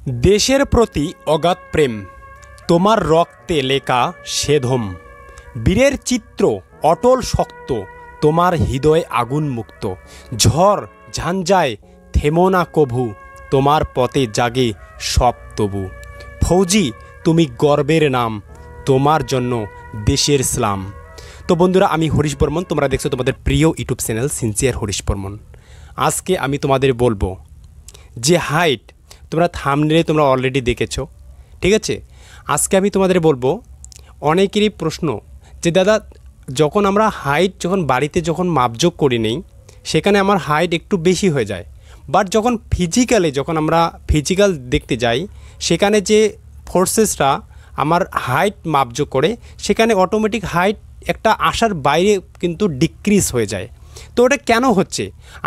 দেশের প্রতি অগাধ প্রেম, তোমার রক্তে লেখা সেধম। বীরের চিত্র অটল শক্ত, তোমার হৃদয়ে আগুন মুক্ত। ঝড় ঝঞ্ঝায় থেমো না কভু, তোমার পথে জাগে সব তবু। ফৌজি তুমি গর্বের নাম, তোমার জন্য দেশের সালাম। তো বন্ধুরা, আমি হরিশ বর্মন, তোমরা দেখছো তোমাদের প্রিয় YouTube channel sincere Harish Barman. আজকে আমি তোমাদের বলবো যে হাইট, তোমরা থাম্বনেলে তোমরা অলরেডি দেখেছো, ঠিক আছে। আজকে আমি তোমাদের বলবো, অনেকেরই প্রশ্ন যে দাদা, যখন আমরা হাইট যখন বাড়িতে যখন মাপজোক করি নেই, সেখানে আমার হাইট একটু বেশি হয়ে যায়। বাট যখন যখন আমরা ফিজিক্যাল দেখতে যাই, সেখানে যে ফোর্সেসরা আমার হাইট মাপজোক করে, সেখানে অটোমেটিক হাইট একটা আশার বাইরে কিন্তু ডিক্রিজ হয়ে যায়। তো ওটা কেন হচ্ছে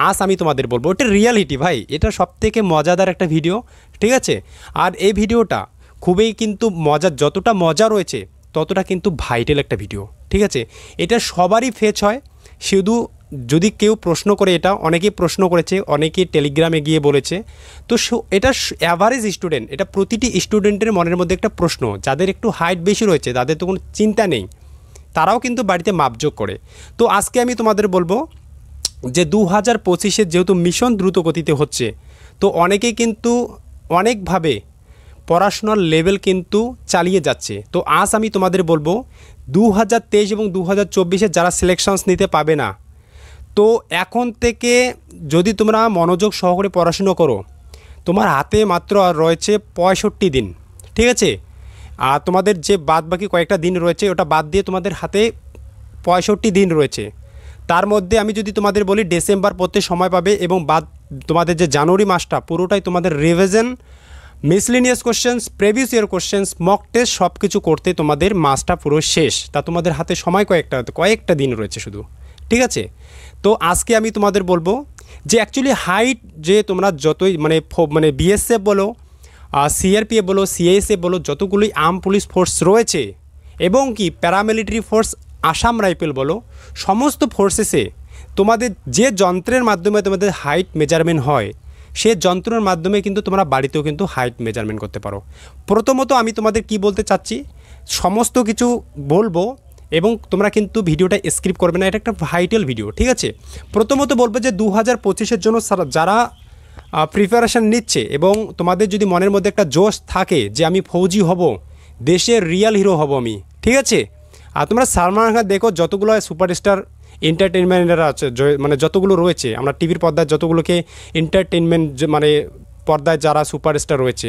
আজ আমি তোমাদের বলবো। ওটা রিয়ালিটি ভাই, এটা সবথেকে মজাদার একটা ভিডিও, ঠিক আছে। আর এই ভিডিওটা খুবই কিন্তু মজার, যতটা মজা রয়েছে ততটা কিন্তু ভাইটাল একটা ভিডিও, ঠিক আছে। এটা সবারই ফেচ হয়, শুধু যদি কেউ প্রশ্ন করে, এটা অনেকেই প্রশ্ন করেছে, অনেকেই টেলিগ্রামে গিয়ে বলেছে। তো এটা অ্যাভারেজ স্টুডেন্ট, এটা প্রতিটি স্টুডেন্টের মনের মধ্যে একটা প্রশ্ন। যাদের একটু হাইট বেশি রয়েছে, তাদের তো কোনো চিন্তা নেই, তারাও কিন্তু বাড়িতে মাপজোক করে। তো আজকে আমি তোমাদের বলবো যে 2025-এ যেহেতু মিশন দ্রুত গতিতে হচ্ছে, তো অনেকেই কিন্তু অনেকভাবে পড়াশোনার লেভেল কিন্তু চালিয়ে যাচ্ছে। তো আজ আমি তোমাদের বলবো 2023 এবং 2024-এ যারা সিলেকশনস নিতে পাবে না, তো এখন থেকে যদি তোমরা মনোযোগ সহকারে পড়াশুনো করো, তোমার হাতে মাত্র আর রয়েছে 65 দিন, ঠিক আছে। আর তোমাদের যে বাদ বাকি কয়েকটা দিন রয়েছে, ওটা বাদ দিয়ে তোমাদের হাতে 65 দিন রয়েছে। তার মধ্যে আমি যদি তোমাদের বলি, ডিসেম্বর পড়তে সময় পাবে, এবং তোমাদের যে জানুয়ারি মাসটা পুরোটাই তোমাদের revision, miscellaneous questions, previous year questions, mock test সব কিছু করতে তোমাদের মাসটা পুরো শেষ। তা তোমাদের হাতে সময় কয়েকটা দিন রয়েছে শুধু, ঠিক আছে। তো আজকে আমি তোমাদের বলবো যে অ্যাকচুয়ালি হাইট, যে তোমরা যতই মানে বিএসএফ বলো, সিআরপিএফ বলো, সিআইএসএফ বলো, যতগুলোই আর্ম পুলিশ ফোর্স রয়েছে, এবং কি প্যারামিলিটারি ফোর্স, আসাম রাইফেল বলো, সমস্ত ফোর্সেসে তোমাদের যে যন্ত্রের মাধ্যমে তোমাদের হাইট মেজারমেন্ট হয়, সে যন্ত্রের মাধ্যমে কিন্তু তোমরা বাড়িতেও কিন্তু হাইট মেজারমেন্ট করতে পারো। প্রথমত আমি তোমাদের কি বলতে চাচ্ছি, সমস্ত কিছু বলবো, এবং তোমরা কিন্তু ভিডিওটা স্ক্রিপ্ট করবে না, এটা একটা ভাইটাল ভিডিও, ঠিক আছে। প্রথমত বলবো যে 2025-এর জন্য যারা প্রিপারেশান নিচ্ছে, এবং তোমাদের যদি মনের মধ্যে একটা জোশ থাকে যে আমি ফৌজি হব, দেশের রিয়াল হিরো হব আমি, ঠিক আছে। আর তোমরা সালমান খান দেখো, যতগুলো সুপারস্টার এন্টারটেনমেন্টরা আছে, মানে যতগুলো রয়েছে, আমরা টিভির পর্দায় যতগুলোকে এন্টারটেনমেন্ট মানে পর্দায় যারা সুপারস্টার রয়েছে,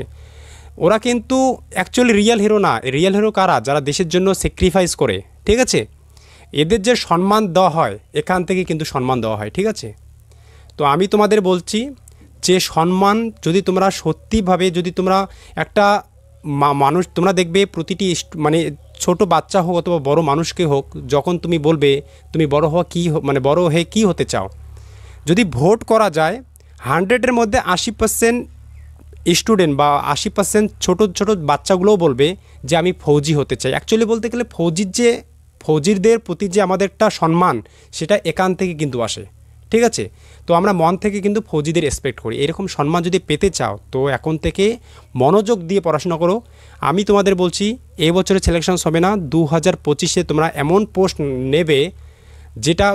ওরা কিন্তু অ্যাকচুয়ালি রিয়েল হিরো না। রিয়েল হিরো কারা? যারা দেশের জন্য স্যাক্রিফাইস করে, ঠিক আছে। এদের যে সম্মান দেওয়া হয়, এখান থেকে কিন্তু সম্মান দেওয়া হয়, ঠিক আছে। তো আমি তোমাদের বলছি যে সম্মান যদি তোমরা সত্যিভাবে, যদি তোমরা একটা মানুষ, তোমরা দেখবে প্রতিটি মানে ছোট বাচ্চা হোক অথবা বড় মানুষকে হোক, যখন তুমি বলবে তুমি বড় হওয়া মানে বড় হয়ে কী হতে চাও, যদি ভোট করা যায় 100-এর মধ্যে 80% স্টুডেন্ট বা 80% ছোট ছোট বাচ্চাগুলোও বলবে যে আমি ফৌজি হতে চাই। অ্যাকচুয়ালি বলতে গেলে ফৌজিরদের প্রতি যে আমাদের একটা সম্মান, সেটা এখান থেকে কিন্তু আসে, ঠিক আছে। তো আমরা মন থেকে কিন্তু ফৌজিদের রেসপেক্ট করি। এরকম সম্মান যদি পেতে চাও, তো এখন থেকে মনোযোগ দিয়ে পড়াশোনা করো। আমি তোমাদের বলছি, এই বছরে সিলেকশনস হবে না, 2025-এ তোমরা এমন পোস্ট নেবে যেটা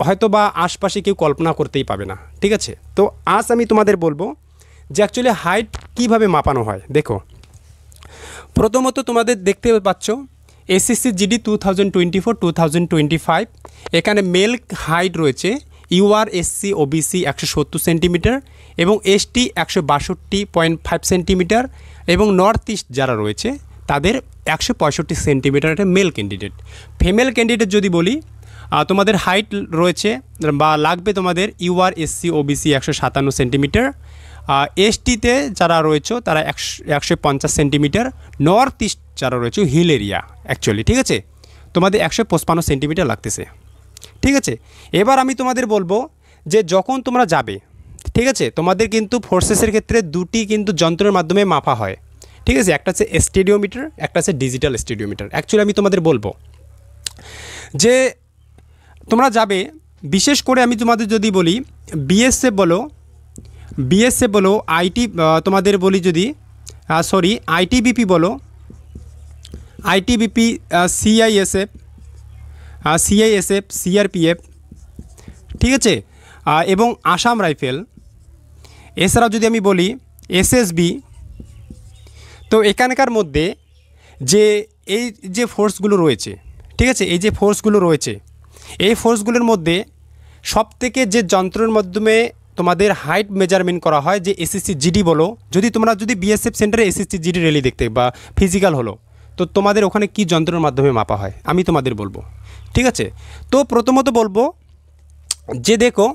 হয়তো বা আশপাশে কেউ কল্পনা করতেই পাবে না, ঠিক আছে। তো আজ আমি তোমাদের বলবো যে অ্যাকচুয়ালি হাইট কীভাবে মাপানো হয়। দেখো, প্রথমত তোমাদের দেখতে পাচ্ছ এসএসসি জিডি 2024-2025, এখানে মেল হাইট রয়েছে ইউআর, এসসি, ওবিসি 170 সেন্টিমিটার, এবং এসটি 162.5 সেন্টিমিটার, এবং নর্থ ইস্ট যারা রয়েছে তাদের 165 সেন্টিমিটার একটা মেল ক্যান্ডিডেট। ফিমেল ক্যান্ডিডেট যদি বলি, তোমাদের হাইট রয়েছে বা লাগবে তোমাদের ইউআর, এসসি, ওবিসি 157 সেন্টিমিটার, এসটিতে যারা রয়েছে তারা 150 সেন্টিমিটার, নর্থ ইস্ট যারা রয়েছে হিল এরিয়া অ্যাকচুয়ালি, ঠিক আছে, তোমাদের 155 সেন্টিমিটার লাগতেছে, ঠিক আছে। এবার আমি তোমাদের বলবো যে যখন তোমরা যাবে, ঠিক আছে, তোমাদের কিন্তু ফোর্সেসের ক্ষেত্রে দুটি কিন্তু যন্ত্রের মাধ্যমে মাপা হয়, ঠিক আছে। একটা আছে স্টেডিওমিটার, একটা আছে ডিজিটাল স্টেডিওমিটার। অ্যাকচুয়ালি আমি তোমাদের বলবো যে তোমরা যাবে, বিশেষ করে আমি তোমাদের যদি বলি বিএসএফ বলো, বিএসএফ বলো, আইটি তোমাদের বলি যদি আইটিবিপি বলো, আইটিবিপি, সিআইএসএফ, সিআরপিএফ, ঠিক আছে, এবং আসাম রাইফেল। এছাড়াও যদি আমি বলি এসএসবি। তো এখানকার মধ্যে যে এই যে ফোর্সগুলো রয়েছে, ঠিক আছে, এই যে ফোর্সগুলো রয়েছে, এই ফোর্সগুলোর মধ্যে সবথেকে যে যন্ত্রের মাধ্যমে তোমাদের হাইট মেজারমেন্ট করা হয়, যে এসএসসি জিডি বলো, যদি বিএসএফ সেন্টারে এসএসসি জিডি র্যালি দেখতে বা ফিজিক্যাল হলো, তো তোমাদের ওখানে কি যন্ত্রের মাধ্যমে মাপা হয় আমি তোমাদের বলবো, ঠিক আছে। তো প্রথমত বলবো যে দেখো,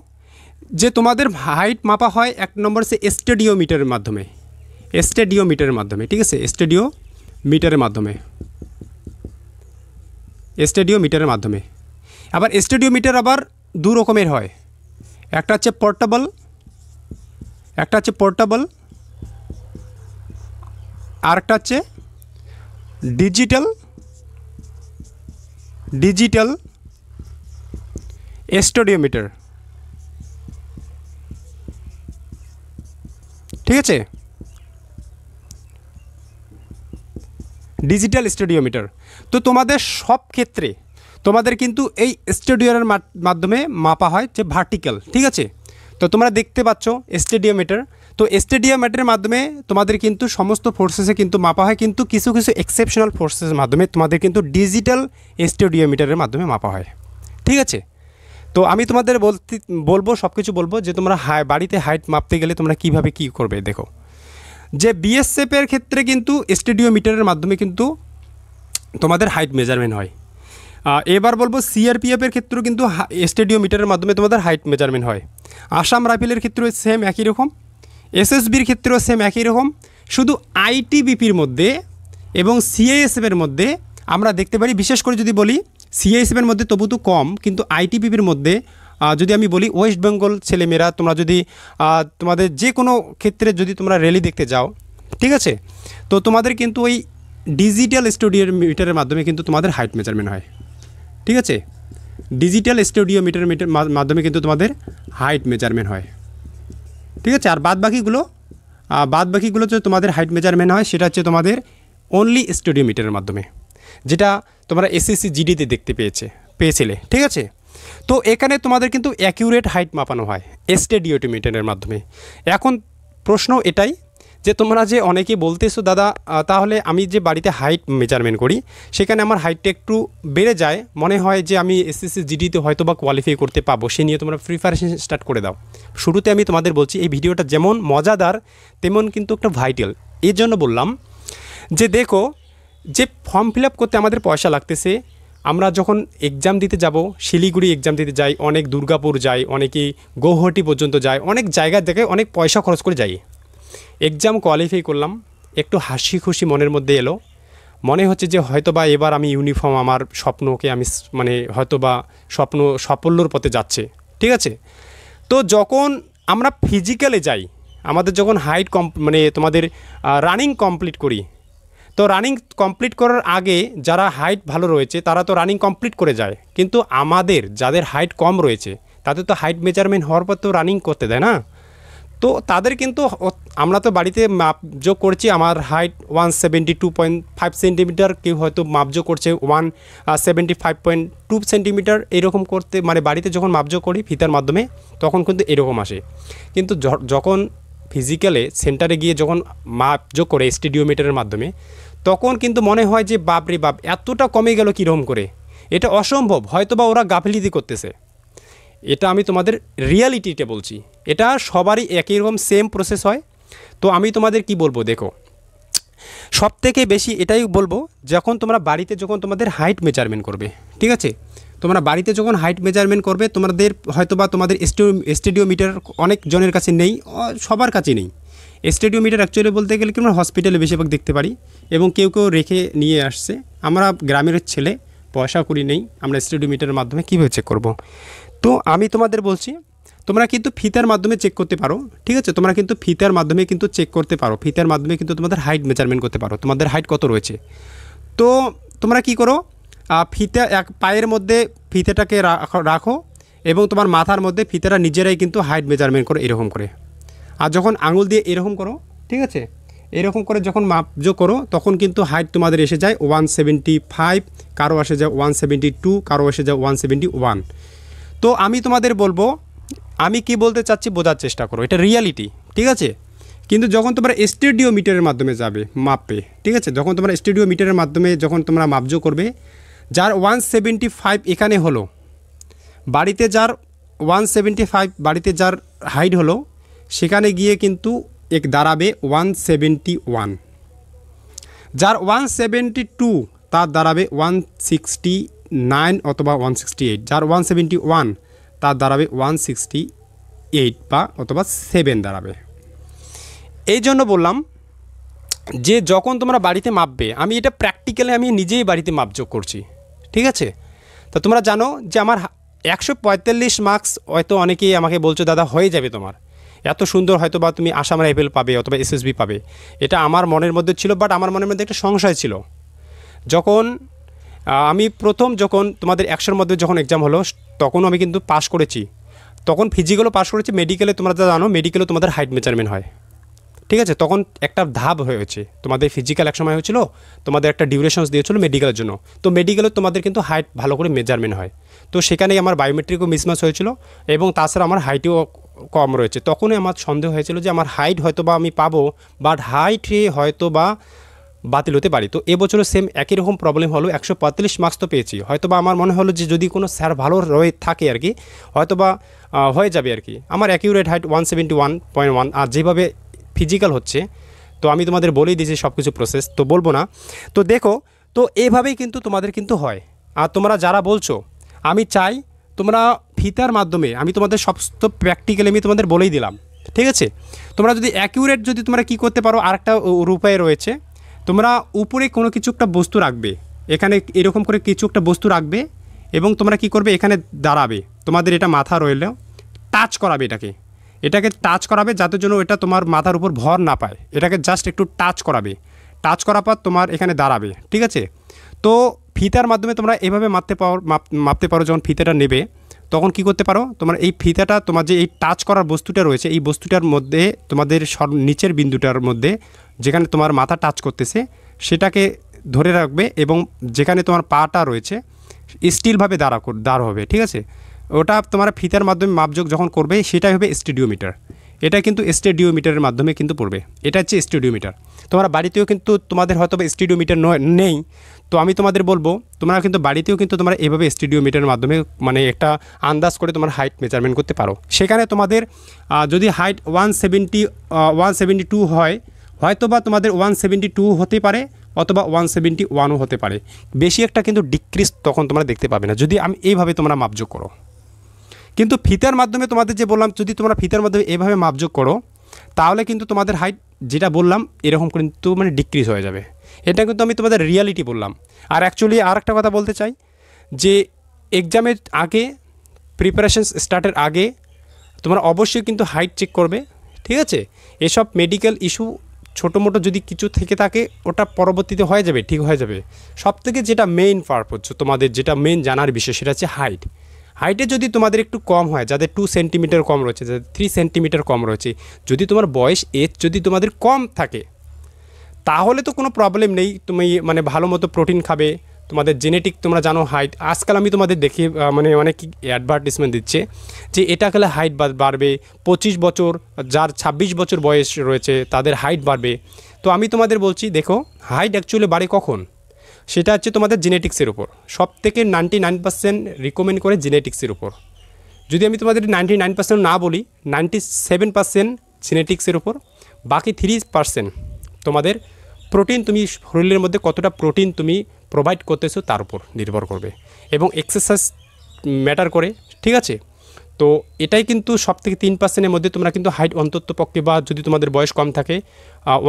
যে তোমাদের হাইট মাপা হয় 1 নম্বর সে স্টেডিওমিটারের মাধ্যমে, ঠিক আছে, স্টেডিওমিটারের মাধ্যমে। আবার স্টেডিওমিটার আবার 2 রকমের হয়, একটা হচ্ছে পোর্টেবল, আর একটা হচ্ছে ডিজিটাল স্টেডিওমিটার, ঠিক আছে, ডিজিটাল স্টেডিওমিটার। তো তোমাদের সব ক্ষেত্রে তোমাদের কিন্তু এই স্টেডিওর মাধ্যমে মাপা হয় যে ভার্টিক্যাল, ঠিক আছে। তো তোমরা দেখতে পাচ্ছ স্টেডিওমিটার। তো স্টেডিওমিটারের মাধ্যমে তোমাদের কিন্তু সমস্ত ফোর্সেসে কিন্তু মাপা হয়, কিন্তু কিছু এক্সেপশনাল ফোর্সেসের মাধ্যমে তোমাদের কিন্তু ডিজিটাল স্টেডিওমিটারের মাধ্যমে মাপা হয়, ঠিক আছে। তো আমি তোমাদের বলবো সব কিছু বলবো যে তোমরা বাড়িতে হাইট মাপতে গেলে তোমরা কীভাবে কী করবে। দেখো, যে বিএসএফের ক্ষেত্রে কিন্তু স্টেডিওমিটারের মাধ্যমে কিন্তু তোমাদের হাইট মেজারমেন্ট হয়। এবার বলবো সিআরপিএফের ক্ষেত্রেও কিন্তু স্টেডিওমিটারের মাধ্যমে তোমাদের হাইট মেজারমেন্ট হয়। আসাম রাইফেলের ক্ষেত্রেও সেম একই রকম, এসএসবির ক্ষেত্রেও সেম একই রকম। শুধু আইটিবিপির মধ্যে এবং সিআইএসএফের মধ্যে আমরা দেখতে পারি, বিশেষ করে যদি বলি সিআইএসএফের মধ্যে তবু তো কম, কিন্তু আইটিবিপির মধ্যে যদি আমি বলি ওয়েস্ট বেঙ্গল ছেলেমেয়েরা তোমরা যদি তোমাদের যে কোনো ক্ষেত্রে যদি তোমরা র্যালি দেখতে যাও, ঠিক আছে, তো তোমাদের কিন্তু ওই ডিজিটাল স্টেডিওমিটারের মাধ্যমে কিন্তু তোমাদের হাইট মেজারমেন্ট হয়, ঠিক আছে, ডিজিটাল স্টেডিওমিটারের মাধ্যমে কিন্তু তোমাদের হাইট মেজারমেন্ট হয়, ঠিক আছে। আর বাদ বাকিগুলো যে তোমাদের হাইট মেজারমেন্ট হয় সেটা হচ্ছে তোমাদের অনলি স্টেডিওমিটারের মাধ্যমে, যেটা তোমরা এসএসসি জিডিতে দেখতে পেয়েছিলে, ঠিক আছে। তো এখানে তোমাদের কিন্তু অ্যাকিউরেট হাইট মাপানো হয় স্টেডিওমিটারের মাধ্যমে। এখন প্রশ্ন এটাই যে তোমরা যে অনেকে বলতেছো দাদা তাহলে আমি যে বাড়িতে হাইট মেজারমেন্ট করি সেখানে আমার হাইটটা একটু বেড়ে যায়, মনে হয় যে আমি এসএসসি জিডিতে হয়তো বা কোয়ালিফাই করতে পাবো, সে নিয়ে তোমরা প্রিপারেশন স্টার্ট করে দাও। শুরুতে আমি তোমাদের বলছি এই ভিডিওটা যেমন মজাদার তেমন কিন্তু একটা ভাইটাল। এর জন্য বললাম যে দেখো, যে ফর্ম ফিল আপ করতে আমাদের পয়সা লাগতেছে, আমরা যখন এক্সাম দিতে যাব, শিলিগুড়ি এক্সাম দিতে যাই, অনেক দুর্গাপুর যাই, অনেকে গৌহাটি পর্যন্ত যায়, অনেক জায়গার জায়গায় অনেক পয়সা খরচ করে যাই। এক্সাম কোয়ালিফাই করলাম, একটু হাসি খুশি মনের মধ্যে এলো, মনে হচ্ছে যে হয়তোবা এবার আমি ইউনিফর্ম, আমার স্বপ্নকে আমি মানে হয়তোবা সাফল্যর পথে যাচ্ছে, ঠিক আছে। তো যখন আমরা ফিজিক্যালে যাই, আমাদের যখন হাইট মানে তোমাদের রানিং কমপ্লিট করি, তো রানিং কমপ্লিট করার আগে যারা হাইট ভালো রয়েছে তারা তো রানিং কমপ্লিট করে যায়, কিন্তু আমাদের যাদের হাইট কম রয়েছে তাদের তো হাইট মেজারমেন্ট হওয়ার পর তো রানিং করতে দেয় না। তো তাদের কিন্তু আমরা তো বাড়িতে মাপযোগ করছি, আমার হাইট 172.5 সেন্টিমিটার, কেউ হয়তো মাপযোগ করছে 175.2 সেন্টিমিটার, এরকম করতে মানে বাড়িতে যখন মাপযোগ করি ফিতার মাধ্যমে তখন কিন্তু এরকম আসে। কিন্তু যখন ফিজিক্যালে সেন্টারে গিয়ে যখন মাপযোগ করে স্টেডিওমিটারের মাধ্যমে, তখন কিন্তু মনে হয় যে বাপরে বাপ এতটা কমে গেল কীরকম করে, এটা অসম্ভব, হয়তো বা ওরা গাফিলতি করতেছে। এটা আমি তোমাদের রিয়ালিটিটা বলছি, এটা সবারই একই রকম সেম প্রসেস হয়। তো আমি তোমাদের কি বলবো, দেখো সবথেকে বেশি এটাই বলবো, যখন তোমরা বাড়িতে যখন তোমাদের হাইট মেজারমেন্ট করবে, ঠিক আছে, তোমরা বাড়িতে যখন হাইট মেজারমেন্ট করবে তোমাদের হয়তো বা তোমাদের স্টেডিওমিটার অনেক জনের কাছে নেই, সবার কাছে নেই। স্টেডিওমিটার অ্যাকচুয়ালি বলতে গেলে কি আমরা হসপিটালে বেশিরভাগ দেখতে পারি, এবং কেউ রেখে নিয়ে আসছে। আমরা গ্রামের ছেলে, পয়সা করি নেই, আমরা স্টেডিওমিটারের মাধ্যমে কীভাবে চেক করব। তো আমি তোমাদের বলছি তোমরা কিন্তু ফিতার মাধ্যমে চেক করতে পারো, ঠিক আছে, তোমরা কিন্তু ফিতার মাধ্যমে কিন্তু চেক করতে পারো, ফিতার মাধ্যমে কিন্তু তোমাদের হাইট মেজারমেন্ট করতে পারো, তোমাদের হাইট কত রয়েছে। তো তোমরা কি করো, ফিতা এক পায়ের মধ্যে ফিতাটাকে রাখো এবং তোমার মাথার মধ্যে ফিতাটা নিজেরাই কিন্তু হাইট মেজারমেন্ট করো এরকম করে। আর যখন আঙুল দিয়ে এরকম করো, ঠিক আছে, এরকম করে যখন মাপজোক করো তখন কিন্তু হাইট তোমাদের এসে যায় 175, কারো এসে যায় 172, কারো এসে যায় 171। তো আমি তোমাদের বলবো, আমি কি বলতে চাচ্ছি বোঝার চেষ্টা করো, এটা রিয়ালিটি, ঠিক আছে। কিন্তু যখন তোমরা স্টুডিও মিটারের মাধ্যমে যাবে মাপে, ঠিক আছে, যখন তোমরা স্টুডিও মিটারের মাধ্যমে যখন তোমরা মাপজোক করবে, যার 175 এখানে হলো, বাড়িতে যার 175 বাড়িতে যার হাইট হলো, সেখানে গিয়ে কিন্তু এক দাঁড়াবে 171। যার 172 তার দাঁড়াবে 169 অথবা 168। যার 171 তার দাঁড়াবে 168 বা অথবা 7 দাঁড়াবে। এই জন্য বললাম যে যখন তোমরা বাড়িতে মাপবে, আমি এটা প্র্যাকটিক্যালি আমি নিজেই বাড়িতে মাপজোক করছি, ঠিক আছে। তো তোমরা জানো যে আমার 145 মার্কস, হয়তো অনেকেই আমাকে বলছো দাদা হয়ে যাবে তোমার, এত সুন্দর হয়তো বা তুমি আসাম রাইফেল পাবে অথবা এসএসবি পাবে, এটা আমার মনের মধ্যে ছিল। বাট আমার মনের মধ্যে একটা সংশয় ছিল। যখন আমি প্রথম যখন তোমাদের 100-র মধ্যে যখন এক্সাম হলো, তখনও আমি কিন্তু পাস করেছি। তখন ফিজিক্যালও পাস করেছি, মেডিকেলে তোমরা যা জানো মেডিকেলও তোমাদের হাইট মেজারমেন্ট হয়, ঠিক আছে। তখন একটা ধাপ হয়েছে, তোমাদের ফিজিক্যাল এক সময় হয়েছিল, তোমাদের একটা ডিউরেশনস দিয়েছিল মেডিকেলের জন্য। তো মেডিকেলে তোমাদের কিন্তু হাইট ভালো করে মেজারমেন্ট হয়। তো সেখানেই আমার বায়োমেট্রিকও মিসম্যাচ হয়েছিল এবং তাছাড়া আমার হাইটও কম রয়েছে। তখনই আমার সন্দেহ হয়েছিল যে আমার হাইট হয়তো বা আমি পাবো, বাট হাইটে হয়তো বা বাতিল হতে পারি। তো এবছরও সেম একই রকম প্রবলেম হলো, 145 মার্কস তো পেয়েছি। হয়তো বা আমার মনে হলো যে যদি কোনো স্যার ভালো রয়ে থাকে আর কি, হয়তো বা হয়ে যাবে আর কি। আমার অ্যাকিউরেট হাইট 171.1, আর যেভাবে ফিজিক্যাল হচ্ছে, তো আমি তোমাদের বলেই দিয়েছি সব কিছু প্রসেস, তো বলবো না। তো দেখো, তো এভাবেই কিন্তু তোমাদের কিন্তু হয়। আর তোমরা যারা বলছো, আমি চাই তোমরা ফিতার মাধ্যমে, আমি তোমাদের সমস্ত প্র্যাকটিক্যালি আমি তোমাদের বলেই দিলাম, ঠিক আছে। তোমরা যদি অ্যাকিউরেট যদি তোমরা কী করতে পারো, আরেকটা উপায় রয়েছে, তোমরা উপরে কোনো কিছু একটা বস্তু রাখবে, এখানে এরকম করে কিছু একটা বস্তু রাখবে এবং তোমরা কি করবে, এখানে দাঁড়াবে, তোমাদের এটা মাথা রইলেও টাচ করাবে, এটাকে টাচ করাবে, যাতে জন্য এটা তোমার মাথার উপর ভর না পায়। এটাকে জাস্ট একটু টাচ করাবে, টাচ করার পর তোমার এখানে দাঁড়াবে, ঠিক আছে। তো ফিতার মাধ্যমে তোমরা এভাবে মাপতে পারো। যখন ফিতাটা নেবে তখন কি করতে পারো, তোমার এই ফিতাটা, তোমার যে এই টাচ করার বস্তুটা রয়েছে, এই বস্তুটার মধ্যে তোমাদের নিচের বিন্দুটার মধ্যে যেখানে তোমার মাথা টাচ করতেছে সেটাকে ধরে রাখবে এবং যেখানে তোমার পাটা রয়েছে স্টিলভাবে দাঁড় হবে, ঠিক আছে। ওটা তোমার ফিতার মাধ্যমে মাপজোক যখন করবে সেটাই হবে স্টেডিওমিটার। এটা কিন্তু স্টেডিওমিটারের মাধ্যমে কিন্তু পড়বে, এটা হচ্ছে স্টেডিওমিটার। তোমরা বাড়িতেও কিন্তু তোমাদের হয়তো স্টেডিওমিটার নেই, তো আমি তোমাদের বলবো তোমরা কিন্তু বাড়িতেও কিন্তু তোমরা এভাবে স্টেডিওমিটারের মাধ্যমে মানে একটা আন্দাজ করে তোমার হাইট মেজারমেন্ট করতে পারো। সেখানে তোমাদের যদি হাইট 172 হয়, হয়তো বা তোমাদের 172 হতে পারে অথবা 171ও হতে পারে। বেশি একটা কিন্তু ডিক্রিজ তখন তোমরা দেখতে পাবে না যদি আমি এইভাবে তোমরা মাপজোক করো। কিন্তু ফিতার মাধ্যমে তোমাদের যে বললাম, যদি তোমরা ফিতার মাধ্যমে এভাবে মাপজোক করো, তাহলে কিন্তু তোমাদের হাইট যেটা বললাম এরকম কিন্তু মানে ডিক্রিজ হয়ে যাবে। এটা কিন্তু আমি তোমাদের রিয়ালিটি বললাম। আর অ্যাকচুয়ালি আর একটা কথা বলতে চাই যে এক্সামের আগে, প্রিপারেশন স্টার্টের আগে তোমরা অবশ্যই কিন্তু হাইট চেক করবে, ঠিক আছে। এসব মেডিকেল ইস্যু ছোটো মোটো যদি কিছু থেকে থাকে ওটা পরবর্তীতে হয়ে যাবে, ঠিক হয়ে যাবে। সবথেকে যেটা মেইন পারপোজ, তোমাদের যেটা মেইন জানার বিষয় সেটা হচ্ছে হাইট। হাইটে যদি তোমাদের একটু কম হয়, যাদের 2 সেন্টিমিটার কম রয়েছে, যাদের 3 সেন্টিমিটার কম রয়েছে, যদি তোমার বয়স এজ যদি তোমাদের কম থাকে, তাহলে তো কোনো প্রবলেম নেই। তুমি মানে ভালো মতো প্রোটিন খাবে, তোমাদের জেনেটিক তোমরা জানো হাইট। আজকাল আমি তোমাদের দেখি মানে অনেক অ্যাডভার্টিসমেন্ট দিচ্ছে যে এটা খেলে হাইট বাড়বে, 25 বছর, যার 26 বছর বয়স রয়েছে তাদের হাইট বাড়বে। তো আমি তোমাদের বলছি, দেখো হাইট অ্যাকচুয়ালি বাড়ে কখন, সেটা হচ্ছে তোমাদের জেনেটিক্সের উপর। সব থেকে 99% রিকমেন্ড করে জেনেটিক্সের উপর। যদি আমি তোমাদের 99% না বলি, 97% জেনেটিক্সের উপর, বাকি 3% তোমাদের প্রোটিন, তুমি শরীরের মধ্যে কতটা প্রোটিন তুমি প্রোভাইড করতেছো তার উপর নির্ভর করবে এবং এক্সারসাইজ ম্যাটার করে, ঠিক আছে। তো এটাই কিন্তু সব থেকে 3%-এর মধ্যে তোমরা কিন্তু হাইট অন্তত পক্ষে, বা যদি তোমাদের বয়স কম থাকে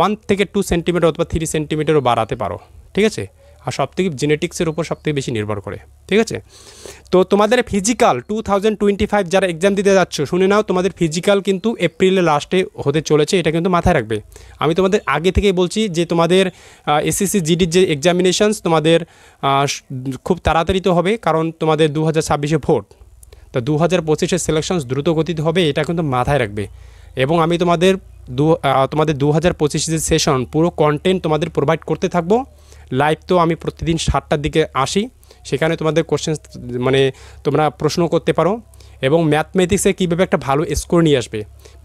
1 থেকে 2 সেন্টিমিটার অথবা 3 সেন্টিমিটারও বাড়াতে পারো, ঠিক আছে। আর সবথেকে জেনেটিক্সের উপর সবথেকে বেশি নির্ভর করে, ঠিক আছে। তো তোমাদের ফিজিক্যাল 2025 যারা এক্সাম দিতে যাচ্ছ, শুনে নাও, তোমাদের ফিজিক্যাল কিন্তু এপ্রিলের লাস্টে হতে চলেছে, এটা কিন্তু মাথায় রাখবে। আমি তোমাদের আগে থেকেই বলছি যে তোমাদের এসএসসি জিডির যে এক্সামিনেশনস তোমাদের খুব তাড়াতাড়ি তো হবে, কারণ তোমাদের 2026-এ ভোট, তো 2025-এর সিলেকশনস দ্রুত গতিতে হবে, এটা কিন্তু মাথায় রাখবে। এবং আমি তোমাদের 2025 সেশন পুরো কন্টেন্ট তোমাদের প্রোভাইড করতে থাকবো। লাইভ তো আমি প্রতিদিন 7টার দিকে আসি, সেখানে তোমাদের কোশ্চেন মানে তোমরা প্রশ্ন করতে পারো। এবং ম্যাথমেটিক্সে কীভাবে একটা ভালো স্কোর নিয়ে আসবে,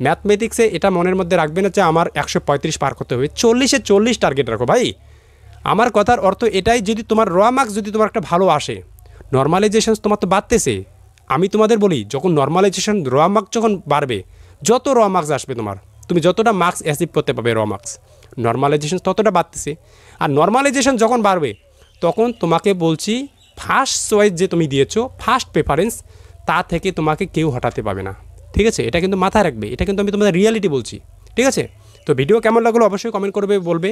ম্যাথমেটিক্সে এটা মনের মধ্যে রাখবে না যে আমার 135 পার করতে হবে, 40-এ 40 টার্গেট রাখো ভাই। আমার কথার অর্থ এটাই, যদি তোমার র মার্কস যদি তোমার একটা ভালো আসে, নর্মালাইজেশন তোমার তো বাড়তেছে। আমি তোমাদের বলি, যখন নর্মালাইজেশন র মার্কস যখন বাড়বে, যত র মার্কস আসবে তোমার, তুমি যতটা মার্কস অ্যাচিভ করতে পারবে র মার্কস, নর্মালাইজেশন ততটা বাড়তেছে। আর নর্মালাইজেশন যখন বাড়বে, তখন তোমাকে বলছি ফার্স্ট চয়েস যে তুমি দিয়েছো, ফার্স্ট প্রেফারেন্স, তা থেকে তোমাকে কেউ হটাতে পারবে না। ঠিক আছে, এটা কিন্তু মাথায় রাখবে, এটা কিন্তু আমি তোমাদের রিয়ালিটি বলছি। ঠিক আছে, তো ভিডিও কেমন লাগলো অবশ্যই কমেন্ট করবে, বলবে।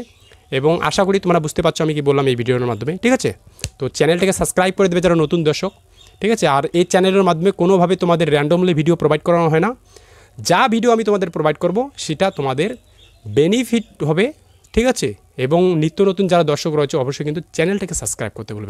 এবং আশা করি তোমরা বুঝতে পারছো আমি কি বললাম এই ভিডিওর মাধ্যমে। ঠিক আছে, তো চ্যানেলটাকে সাবস্ক্রাইব করে দেবে যারা নতুন দর্শক। ঠিক আছে, আর এই চ্যানেলের মাধ্যমে কোনোভাবে তোমাদের র্যান্ডমলি ভিডিও প্রোভাইড করানো হয় না। যা ভিডিও আমি তোমাদের প্রোভাইড করব সেটা তোমাদের বেনিফিট হবে। ঠিক আছে, এবং নিত্য নতুন যারা দর্শক রয়েছে অবশ্যই কিন্তু চ্যানেলটাকে সাবস্ক্রাইব করতে বলবে।